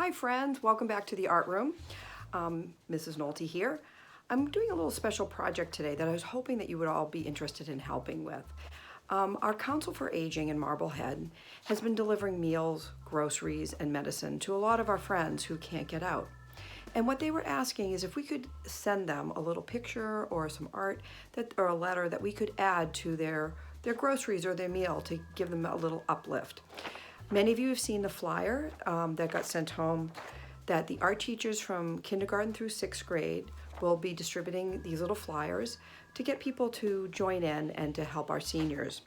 Hi friends, welcome back to the art room. Mrs. Nolte here. I'm doing a little special project today that I was hoping that you would all be interested in helping with. Our Council for Aging in Marblehead has been delivering meals, groceries, and medicine to a lot of our friends who can't get out. And what they were asking is if we could send them a little picture or some art or a letter that we could add to their groceries or their meal to give them a little uplift. Many of you have seen the flyer that got sent home that the art teachers from kindergarten through 6th grade will be distributing these little flyers to get people to join in and to help our seniors.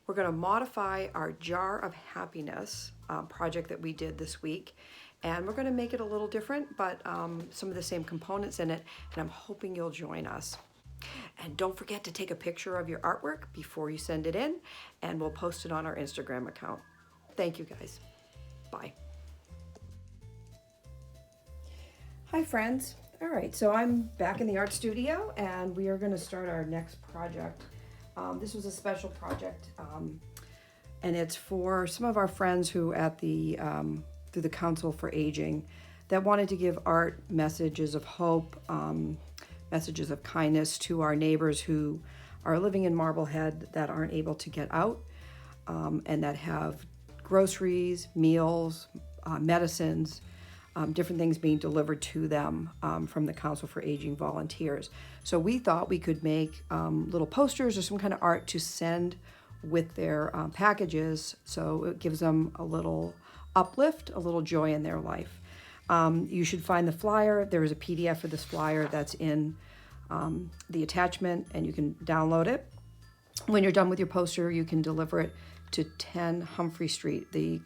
We're going to modify our Jar of Happiness project that we did this week, and we're going to make it a little different, but some of the same components in it, and I'm hoping you'll join us. And don't forget to take a picture of your artwork before you send it in, and we'll post it on our Instagram account. Thank you guys. Bye. Hi friends. All right, so I'm back in the art studio and we are going to start our next project. This was a special project and it's for some of our friends who at the through the Council for Aging that wanted to give art messages of hope, messages of kindness to our neighbors who are living in Marblehead that aren't able to get out and that have groceries, meals, medicines, different things being delivered to them from the Council for Aging volunteers. So we thought we could make little posters or some kind of art to send with their packages, so it gives them a little uplift, a little joy in their life. You should find the flyer. There is a PDF of this flyer that's in the attachment, and you can download it. When you're done with your poster, you can deliver it to 10 Humphrey Street, the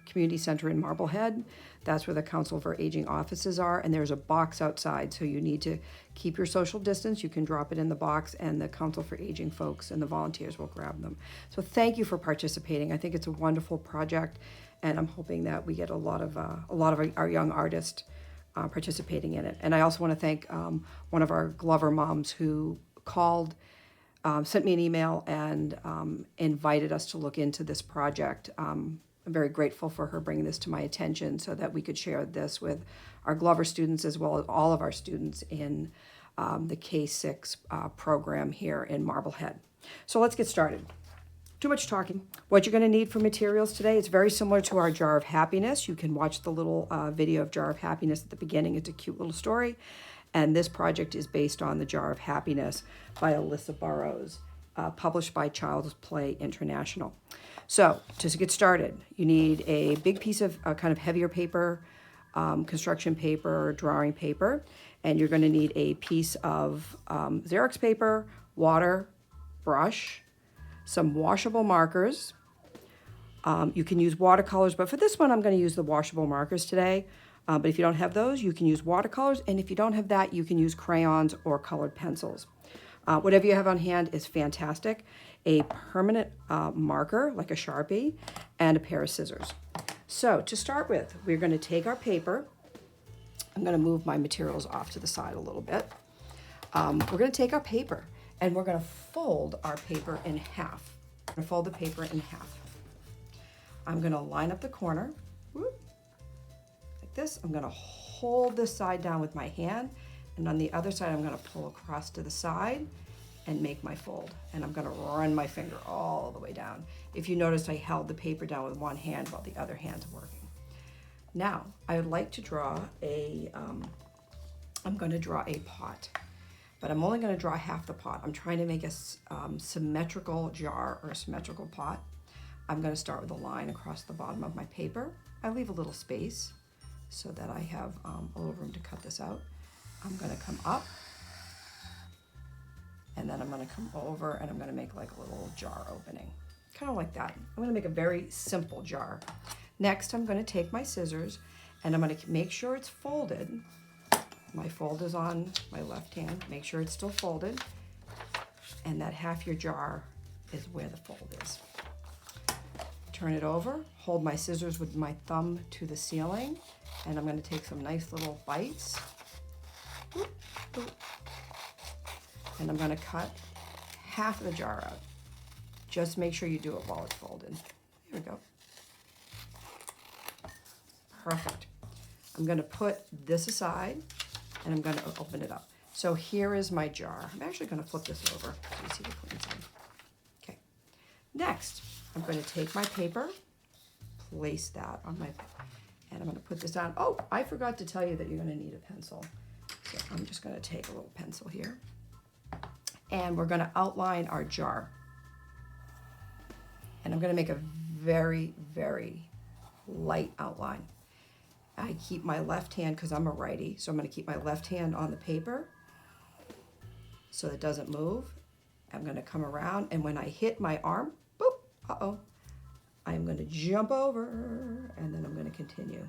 community center in Marblehead. That's where the Council for Aging offices are, and there's a box outside, so you need to keep your social distance. You can drop it in the box, and the Council for Aging folks and the volunteers will grab them. So thank you for participating. I think it's a wonderful project, and I'm hoping that we get a lot of our young artists participating in it. And I also want to thank one of our Glover moms who called, sent me an email and invited us to look into this project. I'm very grateful for her bringing this to my attention so that we could share this with our Glover students as well as all of our students in the K-6 program here in Marblehead. So let's get started. Too much talking. What you're going to need for materials today, it's very similar to our Jar of Happiness. You can watch the little video of Jar of Happiness at the beginning. It's a cute little story. And this project is based on the Jar of Happiness by Alyssa Burrows, published by Child's Play International. So to get started, you need a big piece of kind of heavier paper, construction paper, drawing paper, and you're going to need a piece of Xerox paper, water, brush, some washable markers. You can use watercolors, but for this one, I'm going to use the washable markers today. But if you don't have those, you can use watercolors. And if you don't have that, you can use crayons or colored pencils. Whatever you have on hand is fantastic. A permanent marker, like a Sharpie, and a pair of scissors. So to start with, we're going to take our paper. I'm going to move my materials off to the side a little bit. We're going to take our paper, and we're going to fold our paper in half. I'm going to fold the paper in half. I'm going to line up the corner. Whoop. This. I'm going to hold this side down with my hand, and on the other side I'm going to pull across to the side and make my fold, and I'm going to run my finger all the way down. If you noticed, I held the paper down with one hand while the other hand's working. Now I would like to draw I'm going to draw a pot, but I'm only going to draw half the pot. I'm trying to make a symmetrical jar or a symmetrical pot. I'm going to start with a line across the bottom of my paper. I leave a little space so that I have a little room to cut this out. I'm gonna come up, and then I'm gonna come over, and I'm gonna make like a little jar opening, kind of like that. I'm gonna make a very simple jar. Next, I'm gonna take my scissors, and I'm gonna make sure it's folded. My fold is on my left hand. Make sure it's still folded, and that half your jar is where the fold is. Turn it over, hold my scissors with my thumb to the ceiling, and I'm going to take some nice little bites. And I'm going to cut half of the jar out. Just make sure you do it while it's folded. Here we go. Perfect. I'm gonna put this aside and I'm gonna open it up. So here is my jar. I'm actually gonna flip this over so you see the inside. Okay. Next, I'm gonna take my paper, place that on my, and I'm gonna put this down. Oh, I forgot to tell you that you're gonna need a pencil. So I'm just gonna take a little pencil here and we're gonna outline our jar. And I'm gonna make a very, very light outline. I keep my left hand, because I'm a righty, so I'm gonna keep my left hand on the paper so it doesn't move. I'm gonna come around, and when I hit my arm, boop, uh-oh, I'm gonna jump over, and then I'm gonna continue.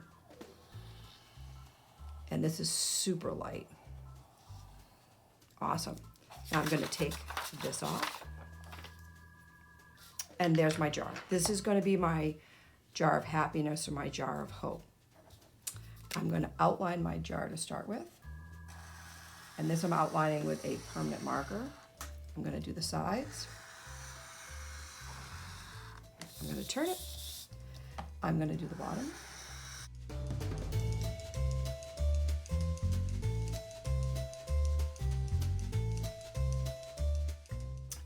And this is super light. Awesome. Now I'm gonna take this off. And there's my jar. This is gonna be my jar of happiness or my jar of hope. I'm gonna outline my jar to start with. And this I'm outlining with a permanent marker. I'm gonna do the sides. I'm gonna turn it. I'm gonna do the bottom.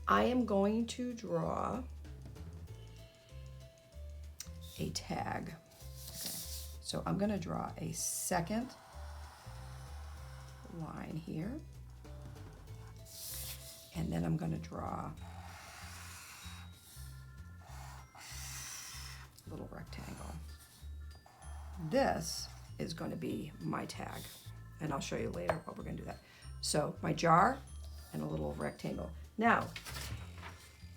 I am going to draw a tag. Okay. So I'm gonna draw a second line here. And then I'm gonna draw a little rectangle. This is gonna be my tag. And I'll show you later what we're gonna do that. So my jar and a little rectangle. Now,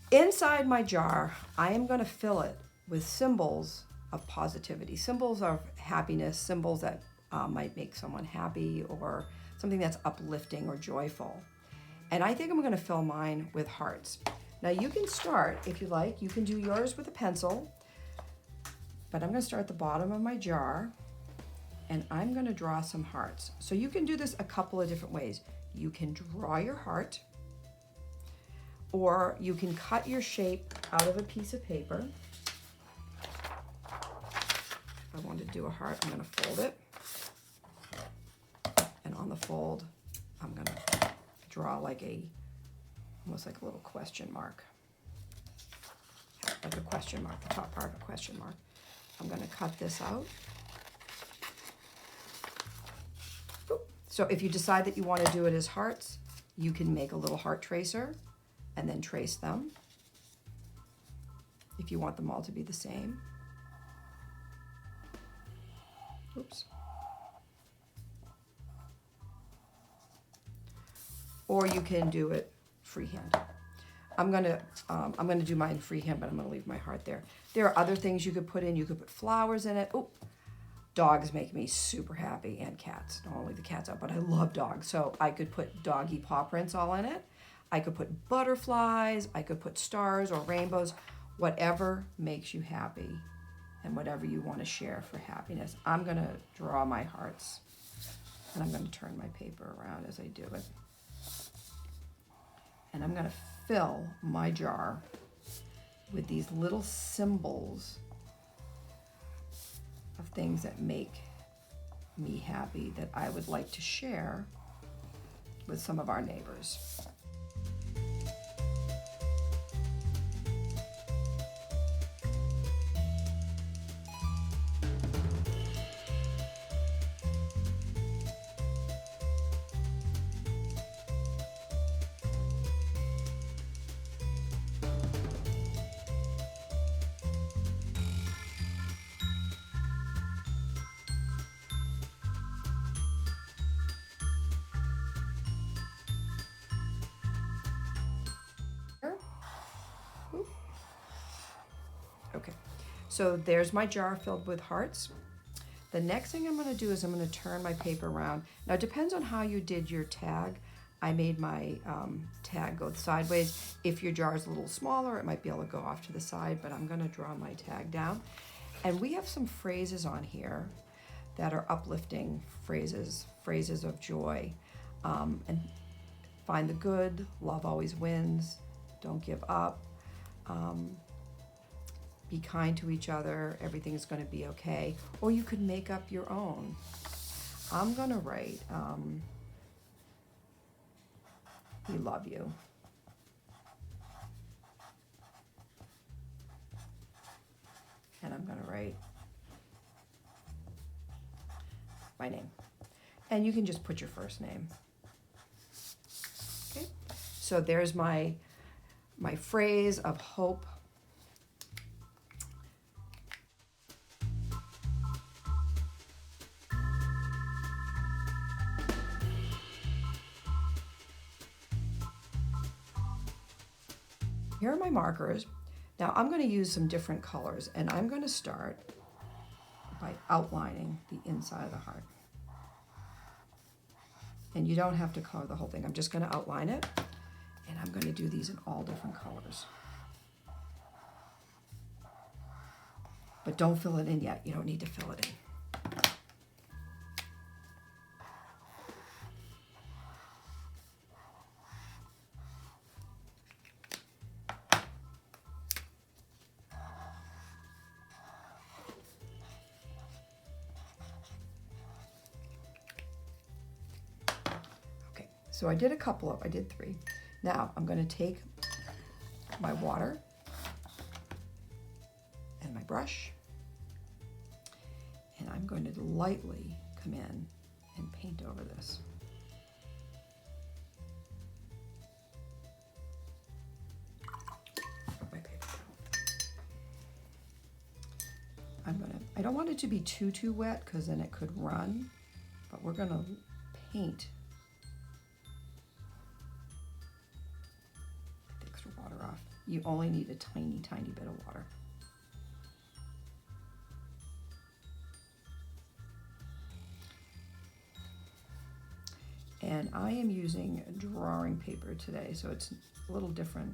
inside my jar, I am gonna fill it with symbols of positivity, symbols of happiness, symbols that might make someone happy or something that's uplifting or joyful. And I think I'm gonna fill mine with hearts. Now you can start, if you like, you can do yours with a pencil, but I'm gonna start at the bottom of my jar and I'm gonna draw some hearts. So you can do this a couple of different ways. You can draw your heart, or you can cut your shape out of a piece of paper. If I want to do a heart, I'm gonna fold it. And on the fold, I'm gonna draw like almost like a little question mark. Like a question mark, the top part of a question mark. I'm gonna cut this out. So if you decide that you want to do it as hearts, you can make a little heart tracer and then trace them if you want them all to be the same. Oops. Or you can do it freehand. I'm gonna do mine freehand, but I'm gonna leave my heart there. There are other things you could put in. You could put flowers in it. Oh, dogs make me super happy, and cats. Don't leave the cats out, but I love dogs. So I could put doggy paw prints all in it. I could put butterflies. I could put stars or rainbows. Whatever makes you happy and whatever you want to share for happiness. I'm gonna draw my hearts, and I'm gonna turn my paper around as I do it. And I'm gonna fill my jar with these little symbols of things that make me happy that I would like to share with some of our neighbors. Okay, so there's my jar filled with hearts. The next thing I'm gonna do is I'm gonna turn my paper around. Now it depends on how you did your tag. I made my tag go sideways. If your jar is a little smaller, it might be able to go off to the side, but I'm gonna draw my tag down. And we have some phrases on here that are uplifting phrases, phrases of joy. And find the good, love always wins, don't give up. Be kind to each other, everything's gonna be okay. Or you could make up your own. I'm gonna write, we love you. And I'm gonna write my name. And you can just put your first name. Okay, so there's my phrase of hope. Here are my markers. Now I'm going to use some different colors, and I'm going to start by outlining the inside of the heart. And you don't have to color the whole thing. I'm just going to outline it, and I'm going to do these in all different colors. But don't fill it in yet. You don't need to fill it in. So I did I did 3. Now I'm going to take my water and my brush, and I'm going to lightly come in and paint over this. Put my paper down. I don't want it to be too wet, because then it could run, but we're going to paint water off. You only need a tiny bit of water. And I am using drawing paper today, so it's a little different.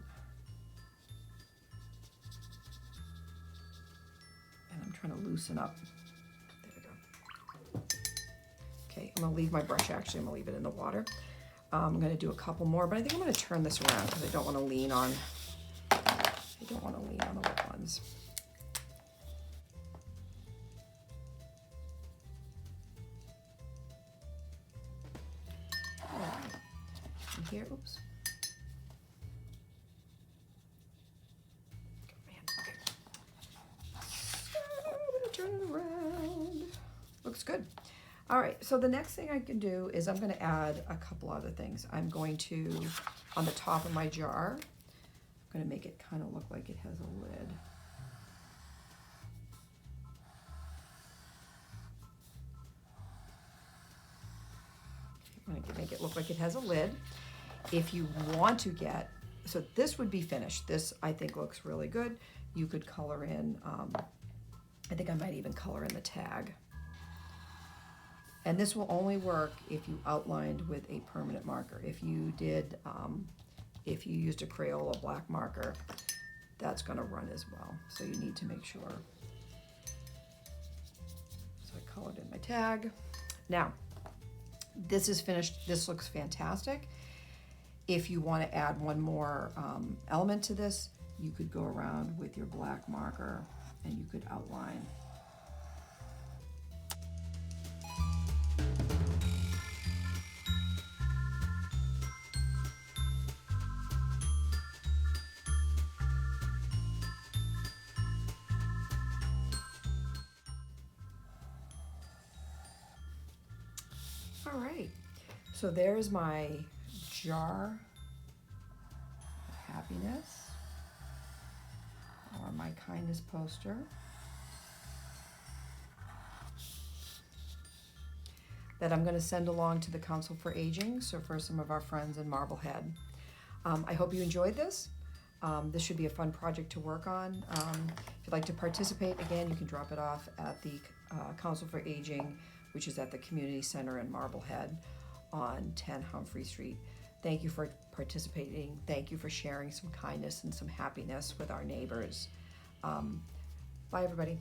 And I'm trying to loosen up. There we go. Okay, I'm gonna leave my brush, actually, I'm gonna leave it in the water. I'm going to do a couple more, but I think I'm going to turn this around because I don't want to lean on the wet ones. All right. And here, oops. Okay. So I'm going to turn it around. Looks good. All right, so the next thing I can do is I'm going to add a couple other things. I'm going to, on the top of my jar, I'm going to make it kind of look like it has a lid. I'm going to make it look like it has a lid. If you want to get, so this would be finished. This, I think, looks really good. You could color in, I think I might even color in the tag. And this will only work if you outlined with a permanent marker. If you did, if you used a Crayola black marker, that's gonna run as well. So you need to make sure. So I colored in my tag. Now, this is finished. This looks fantastic. If you wanna add one more element to this, you could go around with your black marker and you could outline. All right, so there's my jar of happiness, or my kindness poster. That I'm going to send along to the Council for Aging, so for some of our friends in Marblehead. I hope you enjoyed this. This should be a fun project to work on. If you'd like to participate, again, you can drop it off at the Council for Aging, which is at the Community Center in Marblehead on 10 Humphrey Street. Thank you for participating. Thank you for sharing some kindness and some happiness with our neighbors. Bye, everybody.